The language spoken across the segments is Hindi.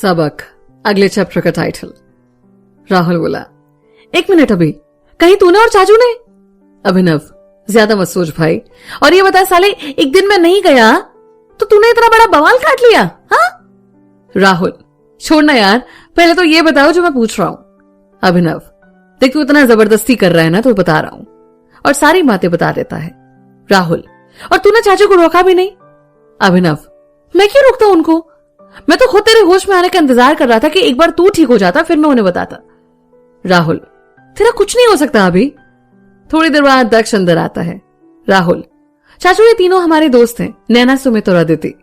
सबक, अगले चैप्टर का टाइटल। राहुल बोला, 1 मिनट अभी, कहीं तूने और चाचू ने? अभिनव, ज्यादा मत सोच भाई, और ये बता साले, एक दिन मैं नहीं गया तो तूने इतना बड़ा बवाल काट लिया? हाँ? राहुल, छोड़ना यार, पहले तो ये बताओ जो मैं पूछ रहा हूं। अभिनव, देख तू इतना जबरदस्ती कर रहा है ना, तो बता रहा हूं, और सारी बातें बता देता है। राहुल, और तूने चाचू को रोका भी नहीं? अभिनव, मैं क्यों रोकता उनको? मैं तो खुद तेरे होश में आने का इंतजार कर रहा था कि एक बार तू ठीक हो जाता, फिर मैं उन्हें बताता। राहुल, तेरा कुछ नहीं हो सकता अभी। थोड़ी देर बाद दक्ष अंदर आता है। राहुल, चाचू ये तीनों हमारे दोस्त हैं, नैना, सुमित और अदिति।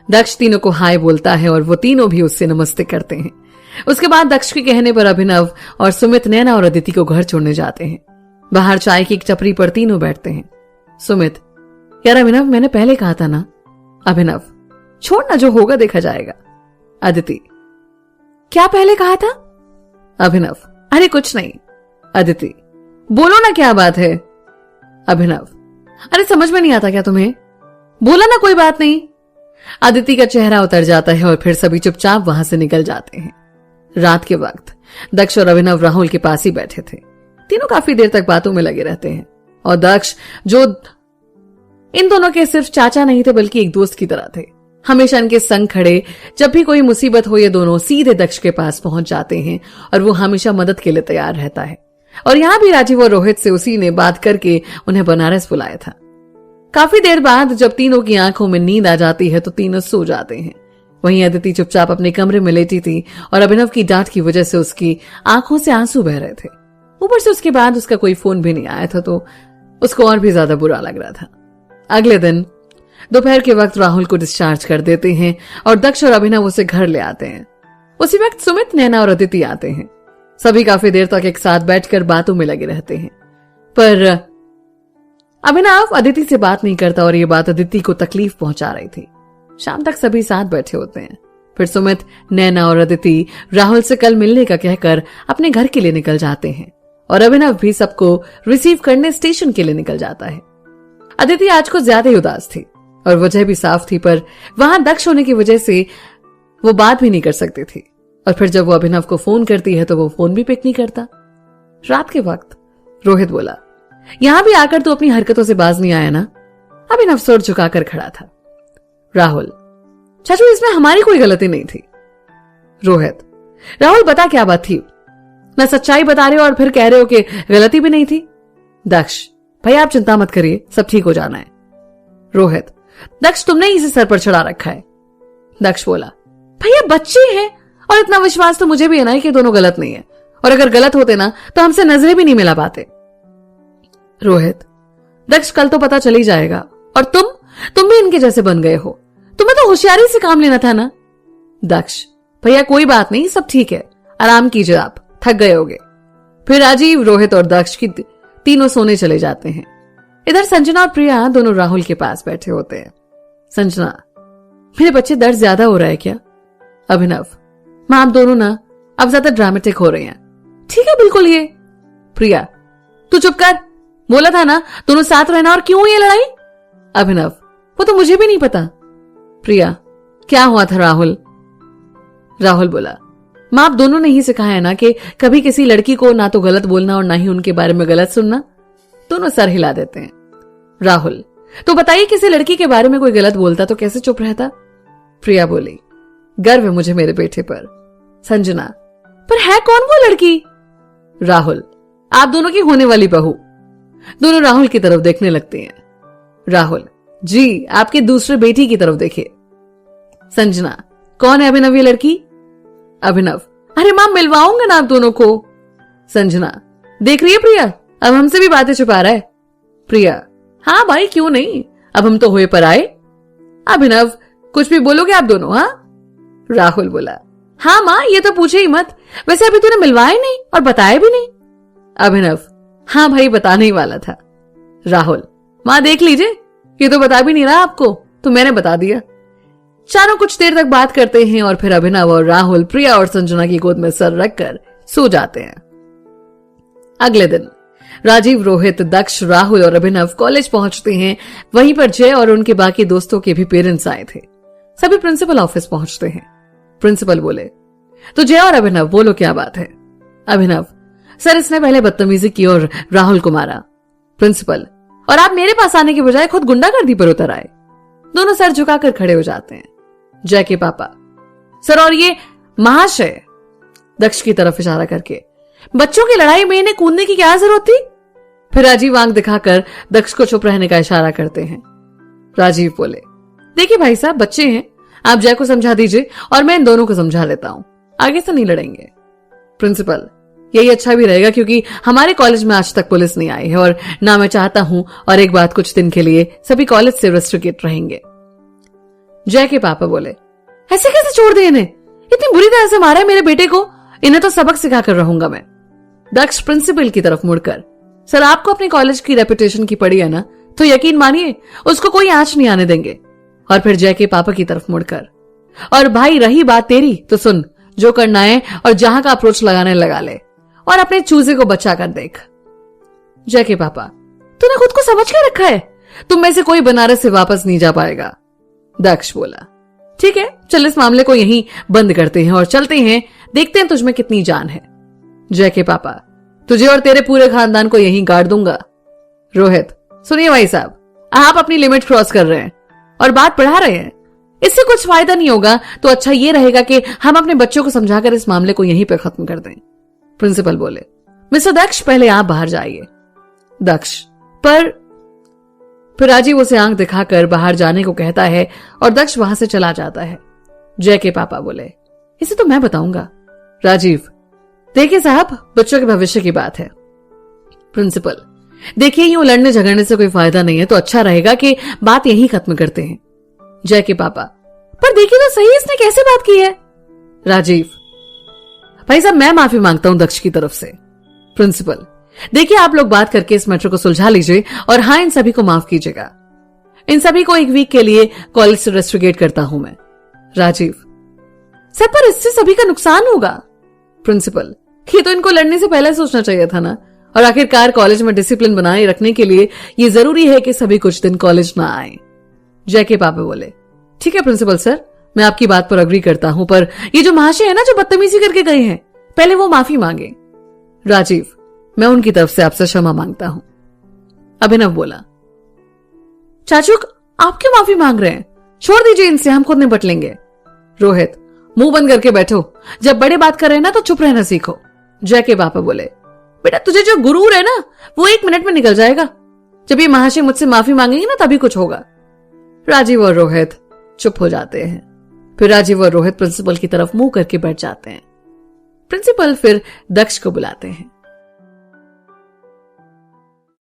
दक्ष तीनों को हाय बोलता है और वो तीनों भी उससे नमस्ते करते हैं। उसके बाद दक्ष के कहने पर अभिनव और सुमित नैना और अदिति को घर छोड़ने जाते हैं। बाहर चाय की एक टपरी पर तीनों बैठते हैं। सुमित, यार अभिनव, मैंने पहले कहा था ना। अभिनव, छोड़ना, जो होगा देखा जाएगा। अदिति, क्या पहले कहा था? अभिनव, अरे कुछ नहीं। अदिति, बोलो ना क्या बात है? अभिनव, अरे समझ में नहीं आता क्या तुम्हें? बोला ना कोई बात नहीं। अदिति का चेहरा उतर जाता है और फिर सभी चुपचाप वहां से निकल जाते हैं। रात के वक्त दक्ष और अभिनव राहुल के पास ही बैठे थे। तीनों काफी देर तक बातों में लगे रहते हैं और दक्ष, जो इन दोनों के सिर्फ चाचा नहीं थे बल्कि एक दोस्त की तरह थे, हमेशा इनके संग खड़े, जब भी कोई मुसीबत हो ये दोनों सीधे दक्ष के पास पहुंच जाते हैं और वो हमेशा मदद के लिए तैयार रहता है। और यहां भी राजीव और रोहित से उसी ने बात करके उन्हें बनारस बुलाया था। काफी देर बाद जब तीनों की आंखों में नींद आ जाती है तो तीनों सो जाते हैं। वहीं अदिति चुपचाप अपने कमरे में लेटी थी और अभिनव की डांट की वजह से उसकी आंखों से आंसू बह रहे थे। ऊपर से उसके बाद उसका कोई फोन भी नहीं आया था तो उसको और भी ज्यादा बुरा लग रहा था। अगले दिन दोपहर के वक्त राहुल को डिस्चार्ज कर देते हैं और दक्ष और अभिनव उसे घर ले आते हैं। उसी वक्त सुमित, नैना और अदिति आते हैं। सभी काफी देर तक एक साथ बैठकर बातों में लगे रहते हैं, पर अभिनव अदिति से बात नहीं करता और ये बात अदिति को तकलीफ पहुंचा रही थी। शाम तक सभी साथ बैठे होते हैं। फिर सुमित, नैना और अदिति राहुल से कल मिलने का कहकर अपने घर के लिए निकल जाते हैं और अभिनव भी सबको रिसीव करने स्टेशन के लिए निकल जाता है। अदिति आज को ज्यादा ही उदास थी और वजह भी साफ थी, पर वहां दक्ष होने की वजह से वो बात भी नहीं कर सकती थी। और फिर जब वो अभिनव को फोन करती है तो वो फोन भी पिक नहीं करता। रात के वक्त रोहित बोला, यहां भी आकर तू अपनी हरकतों से बाज नहीं आया ना? अभिनव सर झुकाकर खड़ा था। राहुल, चाचू इसमें हमारी कोई गलती नहीं थी। रोहित, राहुल बता क्या बात थी? ना सच्चाई बता रहे हो और फिर कह रहे हो कि गलती भी नहीं थी। दक्ष, भाई आप चिंता मत करिए, सब ठीक हो जाना है। रोहित, दक्ष तुमने इसे सर पर चढ़ा रखा है। दक्ष बोला, भैया बच्चे हैं और इतना विश्वास तो मुझे भी है ना कि दोनों गलत नहीं है, और अगर गलत होते ना तो हमसे नजरें भी नहीं मिला पाते। रोहित, दक्ष कल तो पता चल ही जाएगा, और तुम भी इनके जैसे बन गए हो, तुम्हें तो होशियारी से काम लेना था ना। दक्ष, भैया कोई बात नहीं, सब ठीक है, आराम कीजिए, आप थक गए होगे। फिर राजीव, रोहित और दक्ष की तीनों सोने चले जाते हैं। इधर संजना और प्रिया दोनों राहुल के पास बैठे होते हैं। संजना, मेरे बच्चे दर्द ज्यादा हो रहा है क्या? अभिनव, मां आप दोनों ना अब ज्यादा ड्रामेटिक हो रहे हैं। ठीक है बिल्कुल। ये प्रिया, तू चुप कर, बोला था ना दोनों साथ रहना, और क्यों ये लड़ाई? अभिनव, वो तो मुझे भी नहीं पता। प्रिया, क्या हुआ था राहुल? राहुल बोला, मां आप दोनों ने ही सिखाया है ना कि कभी किसी लड़की को ना तो गलत बोलना और ना ही उनके बारे में गलत सुनना। दोनों सर हिला देते हैं। राहुल, तो बताइए किसी लड़की के बारे में कोई गलत बोलता तो कैसे चुप रहता? प्रिया बोली, गर्व है मुझे मेरे बेटे पर। संजना, पर है कौन वो लड़की? राहुल, आप दोनों की होने वाली बहू। दोनों राहुल की तरफ देखने लगते हैं। राहुल, जी आपके दूसरे बेटी की तरफ देखिए। संजना, कौन है अभिनव ये लड़की? अभिनव, अरे मां मिलवाऊंगा ना आप दोनों को। संजना, देख रही है प्रिया, अब हमसे भी बातें छुपा रहा है। प्रिया, हाँ भाई क्यों नहीं, अब हम तो हुए पर आए। अभिनव, कुछ भी बोलोगे आप दोनों? हाँ? राहुल बोला, हाँ मां ये तो पूछे ही मत, वैसे अभी तूने मिलवाया नहीं और बताया भी नहीं। अभिनव, हाँ भाई बताने ही वाला था। राहुल, मां देख लीजिए, ये तो बता भी नहीं रहा आपको, तो मैंने बता दिया। चारों कुछ देर तक बात करते हैं और फिर अभिनव और राहुल प्रिया और संजना की गोद में सर रखकर सो जाते हैं। अगले दिन राजीव, रोहित, दक्ष, राहुल और अभिनव कॉलेज पहुंचते हैं। वहीं पर जय और उनके बाकी दोस्तों के भी पेरेंट्स आए थे। सभी प्रिंसिपल ऑफिस पहुंचते हैं। प्रिंसिपल बोले, तो जय और अभिनव बोलो क्या बात है। अभिनव, सर इसने पहले बदतमीजी की और राहुल को मारा। प्रिंसिपल, और आप मेरे पास आने के बजाय खुद गुंडागर्दी पर उतर आए। दोनों सर झुकाकर खड़े हो जाते हैं। जय के पापा, सर और ये महाशय, दक्ष की तरफ इशारा करके, बच्चों की लड़ाई में इन्हें कूदने की क्या जरूरत थी। फिर राजीव आंख दिखाकर दक्ष को चुप रहने का इशारा करते हैं। राजीव बोले, देखिए भाई साहब, बच्चे हैं, आप जय को समझा दीजिए और मैं इन दोनों को समझा लेता हूं, आगे से नहीं लड़ेंगे। प्रिंसिपल, यही अच्छा भी रहेगा क्योंकि हमारे कॉलेज में आज तक पुलिस नहीं आई है और ना मैं चाहता हूं, और एक बात, कुछ दिन के लिए सभी कॉलेज से रेस्ट्रिकेट रहेंगे। जय के पापा बोले, ऐसे कैसे छोड़ दे इन्हें, इतनी बुरी तरह से मारा है मेरे बेटे को, इन्हें तो सबक सिखाकर रहूंगा मैं। दक्ष प्रिंसिपल की तरफ मुड़कर, सर आपको अपने कॉलेज की रेपुटेशन की पड़ी है ना, तो यकीन मानिए उसको कोई आंच नहीं आने देंगे। और फिर जय के पापा की तरफ मुड़कर, और भाई रही बात तेरी तो सुन, जो करना है और जहां का अप्रोच लगाने लगा ले, और अपने चूजे को बचा कर देख। जय के पापा, तूने खुद को समझ के रखा है, तुम में से कोई बनारस से वापस नहीं जा पाएगा। दक्ष बोला, ठीक है, चल इस मामले को यहीं बंद करते हैं और चलते हैं, देखते हैं तुझमें कितनी जान है। जय के पापा, तुझे और तेरे पूरे खानदान को यहीं गाड़ दूंगा। रोहित, सुनिए भाई साहब, आप अपनी लिमिट क्रॉस कर रहे हैं और बात बढ़ा रहे हैं, इससे कुछ फायदा नहीं होगा, तो अच्छा ये रहेगा कि हम अपने बच्चों को समझाकर इस मामले को यहीं पर खत्म कर दें। प्रिंसिपल बोले, मिस्टर दक्ष, पहले आप बाहर जाइए। दक्ष, पर फिर राजीव उसे आंख दिखाकर बाहर जाने को कहता है और दक्ष वहां से चला जाता है। जय के पापा बोले, इसे तो मैं बताऊंगा। राजीव, देखिए साहब, बच्चों के भविष्य की बात है। प्रिंसिपल, देखिए यूं लड़ने झगड़ने से कोई फायदा नहीं है, तो अच्छा रहेगा कि बात यहीं खत्म करते हैं। जय के पापा, पर देखिए तो सही, इसने कैसे बात की है। राजीव, भाई साहब मैं माफी मांगता हूं दक्ष की तरफ से। प्रिंसिपल, देखिए आप लोग बात करके इस मैटर को सुलझा लीजिए और हाँ, इन सभी को माफ कीजिएगा। इन सभी को एक वीक के लिए कॉलेज से रेस्ट्रिकेट करता हूं मैं। राजीव, सर पर इससे सभी का नुकसान होगा। प्रिंसिपल, ये तो इनको लड़ने से पहले सोचना चाहिए था ना, और आखिरकार कॉलेज में डिसिप्लिन बनाए रखने के लिए ये जरूरी है कि सभी कुछ दिन कॉलेज ना आए। जय के पापा बोले, ठीक है प्रिंसिपल सर, मैं आपकी बात पर अग्री करता हूं, पर ये जो महाशय है ना जो बदतमीजी करके गए हैं, पहले वो माफी मांगे। राजीव, मैं उनकी तरफ से आपसे क्षमा मांगता हूं। अभिनव बोला, चाचू आप क्यों माफी मांग रहे हैं, छोड़ दीजिए इनसे, हम खुद निपट लेंगे। रोहित, मुंह बंद करके बैठो, जब बड़े बात कर रहे हैं ना तो चुप रहना सीखो। जय के पापा बोले, बेटा तुझे जो गुरूर है ना वो 1 मिनट में निकल जाएगा, जब ये महाशय मुझसे माफी मांगेंगे ना तभी कुछ होगा। राजीव और रोहित चुप हो जाते हैं। फिर राजीव और रोहित प्रिंसिपल की तरफ मुंह करके बैठ जाते हैं। प्रिंसिपल फिर दक्ष को बुलाते हैं।